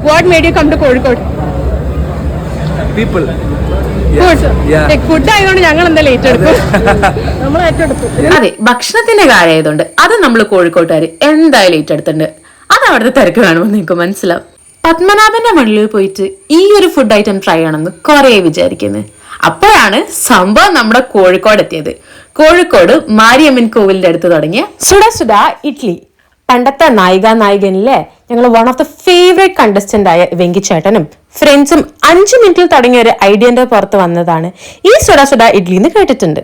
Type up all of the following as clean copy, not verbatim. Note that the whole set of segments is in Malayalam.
What made you come to Kozhikode? People. Food. Food ആയതുകൊണ്ട് ഞങ്ങൾ എന്താ ലേറ്റ് എടുക്കും. നമ്മൾ ഏറ്റെടുത്തു. അതെ, ഭക്ഷണത്തിന്റെ കാര്യമായതുകൊണ്ട് അത് നമ്മൾ കോഴിക്കോട്ടുകാർ എന്തായാലും ലേറ്റ് എടുത്തിട്ടുണ്ട്. അത് അവിടുത്തെ തിരക്ക് കാണുമ്പോൾ നിങ്ങൾക്ക് മനസ്സിലാവും. പത്മനാഭന്റെ മണ്ണിൽ പോയിട്ട് ഈ ഒരു ഫുഡ് ഐറ്റം ട്രൈ ആണെന്ന് കുറെ വിചാരിക്കുന്നത്. അപ്പോഴാണ് സംഭവം നമ്മുടെ കോഴിക്കോട് എത്തിയത്. കോഴിക്കോട് മാരിയമ്മൻ കോവിലിന്റെ അടുത്ത് തുടങ്ങിയ സുഡ സുഡ ഇഡ്ലി. പണ്ടത്തെ നായികനിലെ ഞങ്ങൾ one of the favourite contestant ആയ വെങ്കിച്ചേട്ടനും ഫ്രണ്ട്സും 5 മിനിറ്റിൽ തുടങ്ങിയ ഒരു ഐഡിയന്റെ പുറത്ത് വന്നതാണ് ഈ സുഡ സുഡ ഇഡ്ലി എന്ന് കേട്ടിട്ടുണ്ട്.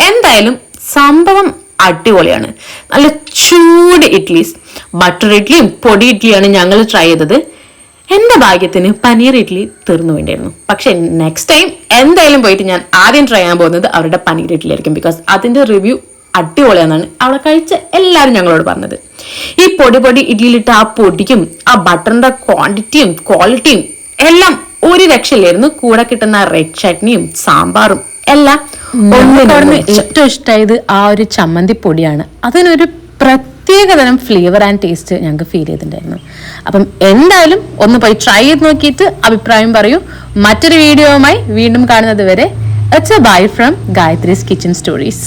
എന്തായാലും സംഭവം അടിപൊളിയാണ്. നല്ല ചൂട് ഇഡ്ലീസ്, ബട്ടർ ഇഡ്ലിയും പൊടി ഇഡ്ലിയാണ് ഞങ്ങൾ ട്രൈ ചെയ്തത്. എന്റെ ഭാഗ്യത്തിന് പനീർ ഇഡ്ലി തീർന്നു വേണ്ടിയിരുന്നു. പക്ഷെ നെക്സ്റ്റ് ടൈം എന്തായാലും പോയിട്ട് ഞാൻ ആദ്യം ട്രൈ ചെയ്യാൻ പോകുന്നത് അവരുടെ പനീർ ഇഡ്ലി ആയിരിക്കും. ബിക്കോസ് അതിന്റെ റിവ്യൂ അടിപൊളിയാണെന്നാണ് അവിടെ കഴിച്ച എല്ലാവരും ഞങ്ങളോട് പറഞ്ഞത്. ഈ പൊടി ഇഡ്ലിയിലിട്ട് ആ പൊടിയും ആ ബട്ടറിന്റെ ക്വാണ്ടിറ്റിയും ക്വാളിറ്റിയും എല്ലാം ഒരു രക്ഷയില്ലായിരുന്നു. കൂടെ കിട്ടുന്ന റെഡ് ചട്നിയും സാമ്പാറും എല്ലാം. ഏറ്റവും ഇഷ്ടമായത് ആ ഒരു ചമ്മന്തി പൊടിയാണ്. അതിനൊരു പ്രത്യേകതരം ഫ്ലേവർ ആൻഡ് ടേസ്റ്റ് ഞങ്ങൾക്ക് ഫീൽ ചെയ്തിട്ടുണ്ടായിരുന്നു. അപ്പം എന്തായാലും ഒന്ന് പോയി ട്രൈ ചെയ്ത് നോക്കിയിട്ട് അഭിപ്രായം പറയൂ. മറ്റൊരു വീഡിയോയുമായി വീണ്ടും കാണുന്നത് വരെ it's a bye from Gayathri's kitchen stories.